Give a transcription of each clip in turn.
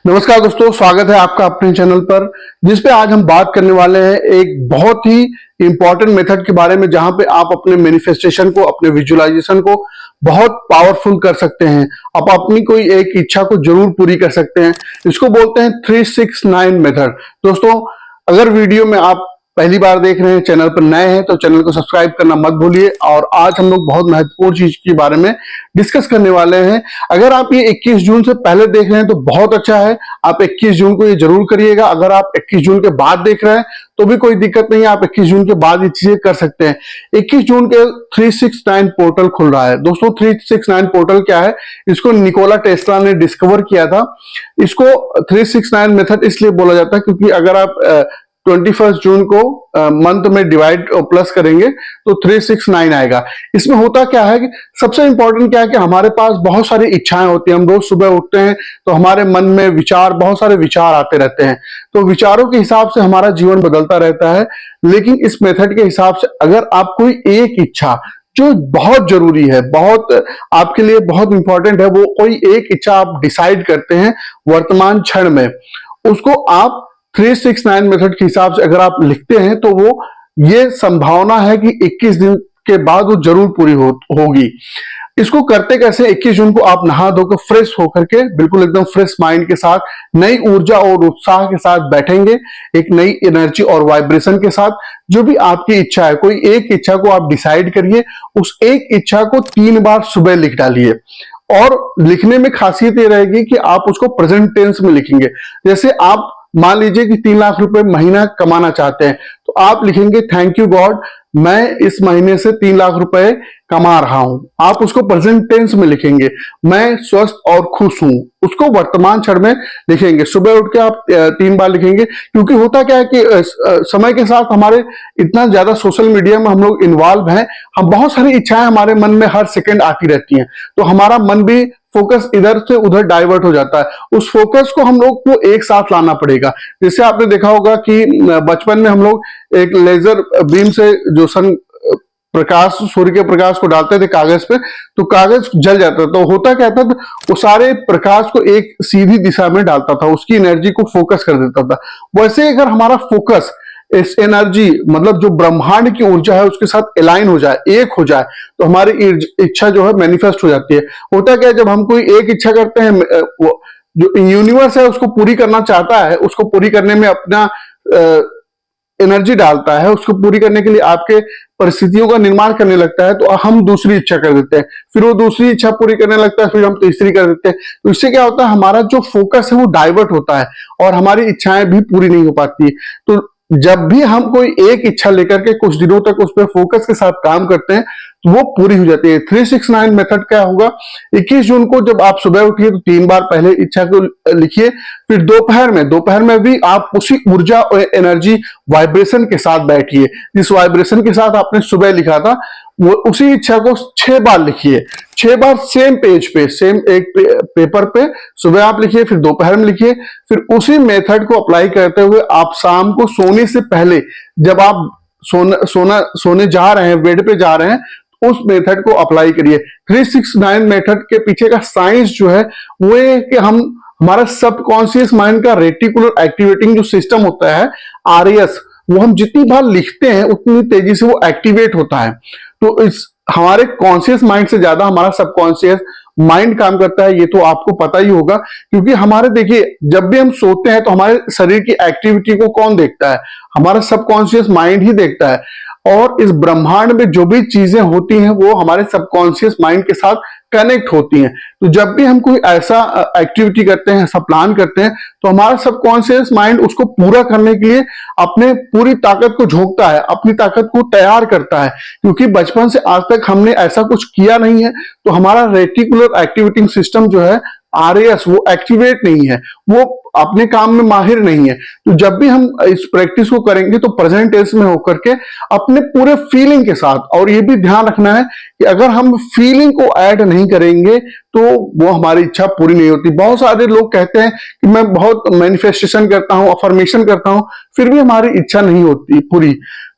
नमस्कार दोस्तों, स्वागत है आपका अपने चैनल पर जिसपे आज हम बात करने वाले हैं एक बहुत ही इंपॉर्टेंट मेथड के बारे में, जहां पे आप अपने मैनिफेस्टेशन को, अपने विजुअलाइजेशन को बहुत पावरफुल कर सकते हैं। आप अपनी कोई एक इच्छा को जरूर पूरी कर सकते हैं। इसको बोलते हैं 369 मेथड। दोस्तों, अगर वीडियो में आप पहली बार देख रहे हैं, चैनल पर नए हैं, तो चैनल को सब्सक्राइब करना मत भूलिए। और आज हम लोग बहुत महत्वपूर्ण चीज के बारे में डिस्कस करने वाले हैं। अगर आप ये 21 जून से पहले देख रहे हैं तो बहुत अच्छा है, आप 21 जून को ये जरूर करिएगा। अगर आप 21 जून के बाद देख रहे हैं तो भी कोई दिक्कत नहीं है, आप 21 जून के बाद ये चीजें कर सकते हैं। 21 जून के 369 पोर्टल खुल रहा है। दोस्तों, 369 पोर्टल क्या है? इसको निकोला टेस्ला ने डिस्कवर किया था। इसको 369 मेथड इसलिए बोला जाता है क्योंकि अगर आप 21 जून को मंथ में डिवाइड प्लस करेंगे तो 369 आएगा। इसमें होता क्या है कि सबसे इंपॉर्टेंट क्या है कि हमारे पास बहुत सारी इच्छाएं होती हैं। हम रोज सुबह उठते हैं तो हमारे मन में बहुत सारे विचार आते रहते हैं, तो विचारों के हिसाब से हमारा जीवन बदलता रहता है। लेकिन इस मेथड के हिसाब से अगर आप कोई एक इच्छा जो बहुत जरूरी है, बहुत आपके लिए बहुत इंपॉर्टेंट है, वो कोई एक इच्छा आप डिसाइड करते हैं वर्तमान क्षण में, उसको आप 369 मेथड के हिसाब से अगर आप लिखते हैं तो वो ये संभावना है कि 21 दिन के बाद वो जरूर पूरी होगी। इसको करते कैसे? 21 जून को आप नहा धोकर फ्रेश होकर के बिल्कुल एकदम फ्रेश माइंड के साथ, नई ऊर्जा और उत्साह के साथ बैठेंगे, एक नई एनर्जी और वाइब्रेशन के साथ। जो भी आपकी इच्छा है, कोई एक इच्छा को आप डिसाइड करिए, उस एक इच्छा को 3 बार सुबह लिख डालिए। और लिखने में खासियत ये रहेगी कि आप उसको प्रेजेंट टेंस में लिखेंगे। जैसे आप मान लीजिए कि 3 लाख रुपए महीना कमाना चाहते हैं, तो आप लिखेंगे थैंक यू गॉड, मैं इस महीने से 3 लाख रुपए कमा रहा हूं। आप उसको प्रेजेंट टेंस में लिखेंगे। मैं स्वस्थ और खुश हूं, उसको वर्तमान क्षण में लिखेंगे। सुबह उठ के आप 3 बार लिखेंगे। क्योंकि होता क्या है कि समय के साथ हमारे इतना ज्यादा सोशल मीडिया में हम लोग इन्वॉल्व हैं, हम बहुत सारी इच्छाएं हमारे मन में हर सेकंड आती रहती हैं, तो हमारा मन भी फोकस इधर से उधर डाइवर्ट हो जाता है। उस फोकस को हम लोग को एक साथ लाना पड़ेगा। जैसे आपने देखा होगा कि बचपन में हम लोग एक लेजर बीम से जो प्रकाश, सूर्य के प्रकाश को डालते थे कागज पे, तो कागज जल जाता था। तो होता क्या था, वो सारे प्रकाश को एक सीधी दिशा में डालता था, उसकी एनर्जी को फोकस कर देता था। वैसे अगर हमारा फोकस इस एनर्जी, मतलब जो ब्रह्मांड की ऊर्जा है, उसके साथ अलाइन हो जाए, एक हो जाए, तो हमारी इच्छा जो है मैनिफेस्ट हो जाती है। होता क्या है, जब हम कोई एक इच्छा करते हैं, वो जो यूनिवर्स है उसको पूरी करना चाहता है, उसको पूरी करने में अपना एनर्जी डालता है, उसको पूरी करने के लिए आपके परिस्थितियों का निर्माण करने लगता है, तो हम दूसरी इच्छा कर देते हैं। फिर वो दूसरी इच्छा पूरी करने लगता है, फिर हम तीसरी कर देते हैं। तो इससे क्या होता है, हमारा जो फोकस है वो डाइवर्ट होता है और हमारी इच्छाएं भी पूरी नहीं हो पाती। तो जब भी हम कोई एक इच्छा लेकर के कुछ दिनों तक उस पर फोकस के साथ काम करते हैं तो वो पूरी हो जाती है। 369 मेथड क्या होगा? 21 जून को जब आप सुबह उठिए तो 3 बार पहले इच्छा को लिखिए। फिर दोपहर में भी आप उसी ऊर्जा और एनर्जी वाइब्रेशन के साथ बैठिए, जिस वाइब्रेशन के साथ आपने सुबह लिखा था, वो उसी इच्छा को 6 बार लिखिए। 6 बार सेम पेज पे, सेम एक पेपर पे सुबह आप लिखिए, फिर दोपहर में लिखिए। फिर उसी मेथड को अप्लाई करते हुए आप शाम को सोने से पहले, जब आप सोने जा रहे हैं, बेड पे जा रहे हैं, उस मेथड को अप्लाई करिए। 369 मेथड के पीछे का साइंस जो है वो है कि हमारा सबकॉन्शियस माइंड का रेटिकुलर एक्टिवेटिंग जो सिस्टम होता है, आरएस, वो हम जितनी बार लिखते हैं उतनी तेजी से वो एक्टिवेट होता है। तो इस हमारे कॉन्शियस माइंड से ज्यादा हमारा सबकॉन्शियस माइंड काम करता है, ये तो आपको पता ही होगा। क्योंकि हमारे, देखिए, जब भी हम सोते हैं तो हमारे शरीर की एक्टिविटी को कौन देखता है? हमारा सबकॉन्शियस माइंड ही देखता है। और इस ब्रह्मांड में जो भी चीजें होती हैं वो हमारे सबकॉन्शियस माइंड के साथ कनेक्ट होती हैं। तो जब भी हम कोई ऐसा एक्टिविटी करते हैं, ऐसा प्लान करते हैं, तो हमारा सबकॉन्शियस माइंड उसको पूरा करने के लिए अपने पूरी ताकत को झोंकता है, अपनी ताकत को तैयार करता है। क्योंकि बचपन से आज तक हमने ऐसा कुछ किया नहीं है, तो हमारा रेटिकुलर एक्टिवेटिंग सिस्टम जो है, आरएस, वो एक्टिवेट नहीं है, वो अपने काम में माहिर नहीं है। तो जब भी हम इस प्रैक्टिस को करेंगे तो प्रेजेंट टेंस में होकर के अपने पूरे फीलिंग के साथ, और ये भी ध्यान रखना है कि अगर हम फीलिंग को ऐड नहीं करेंगे तो वो हमारी इच्छा पूरी नहीं होती। बहुत सारे लोग कहते हैं कि मैं बहुत मैनिफेस्टेशन करता हूं, अफर्मेशन करता हूं, फिर भी हमारी इच्छा नहीं होती पूरी।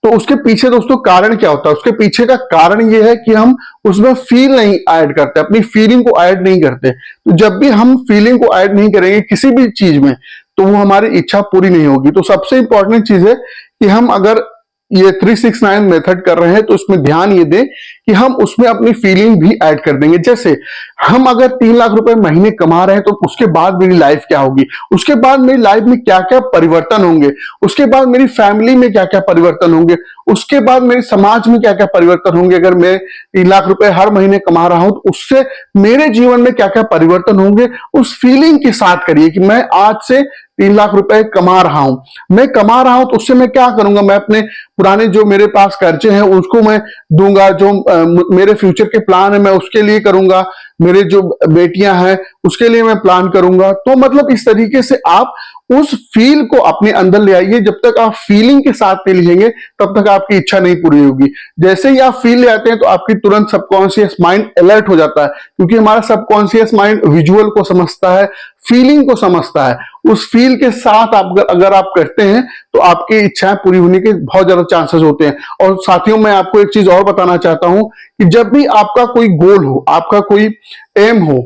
तो उसके पीछे दोस्तों कारण क्या होता है? उसके पीछे का कारण ये है कि हम उसमें फील नहीं ऐड करते, अपनी फीलिंग को ऐड नहीं करते। तो जब भी हम फीलिंग को ऐड नहीं करेंगे किसी भी चीज में, तो वो हमारी इच्छा पूरी नहीं होगी। तो सबसे इंपॉर्टेंट चीज है कि हम अगर ये 369 मेथड कर रहे हैं तो उसमें ध्यान ये दें कि हम उसमें अपनी फीलिंग भी ऐड कर देंगे। जैसे हम अगर 3 लाख रुपए महीने कमा रहे हैं तो उसके बाद मेरी लाइफ क्या होगी, उसके बाद मेरी लाइफ में क्या क्या परिवर्तन होंगे, उसके बाद मेरी फैमिली में क्या क्या परिवर्तन होंगे, उसके बाद मेरे समाज में क्या क्या परिवर्तन होंगे। अगर मैं 3 लाख रुपए हर महीने कमा रहा हूं तो उससे मेरे जीवन में क्या क्या परिवर्तन होंगे, उस फीलिंग के साथ करिए कि मैं आज से 3 लाख रुपए कमा रहा हूं। मैं कमा रहा हूं तो उससे मैं क्या करूंगा, मैं अपने पुराने जो मेरे पास कर्जे हैं उसको मैं दूंगा, जो मेरे फ्यूचर के प्लान है मैं उसके लिए करूंगा, मेरे जो बेटियां हैं उसके लिए मैं प्लान करूंगा। तो मतलब इस तरीके से आप उस फील को अपने अंदर ले आइए। जब तक आप फीलिंग के साथ नहीं लिखेंगे तब तक आपकी इच्छा नहीं पूरी होगी। जैसे ही आप फील ले आते हैं तो आपकी तुरंत सबकॉन्शियस माइंड अलर्ट हो जाता है, क्योंकि हमारा सबकॉन्शियस माइंड विजुअल को समझता है, फीलिंग को समझता है। उस फील के साथ आप अगर आप करते हैं तो आपकी इच्छाएं पूरी होने के बहुत ज्यादा चांसेस होते हैं। और साथियों, मैं आपको एक चीज और बताना चाहता हूं कि जब भी आपका कोई गोल हो, आपका कोई एम हो,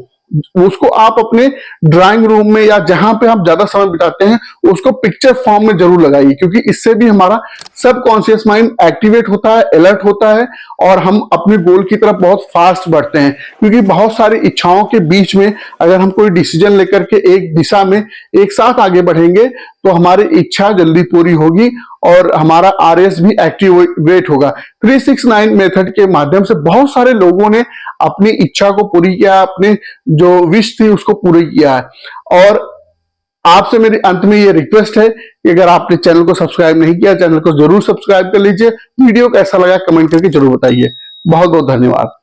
उसको आप अपने ड्राइंग रूम में या जहां पे आप ज्यादा समय बिताते हैं उसको पिक्चर फॉर्म में जरूर लगाइए, क्योंकि इससे भी हमारा सबकॉन्शियस माइंड एक्टिवेट होता है, अलर्ट होता है और हम अपने गोल की तरफ बहुत फास्ट बढ़ते हैं। क्योंकि बहुत सारी इच्छाओं के बीच में अगर हम कोई डिसीजन लेकर के एक दिशा में एक साथ आगे बढ़ेंगे तो हमारी इच्छा जल्दी पूरी होगी और हमारा आरएस भी एक्टिवेट होगा। 369 मेथड के माध्यम से बहुत सारे लोगों ने अपनी इच्छा को पूरी किया, अपने जो विश थी उसको पूरी किया है। और आपसे मेरी अंत में ये रिक्वेस्ट है कि अगर आपने चैनल को सब्सक्राइब नहीं किया, चैनल को जरूर सब्सक्राइब कर लीजिए। वीडियो कैसा लगा कमेंट करके जरूर बताइए। बहुत बहुत धन्यवाद।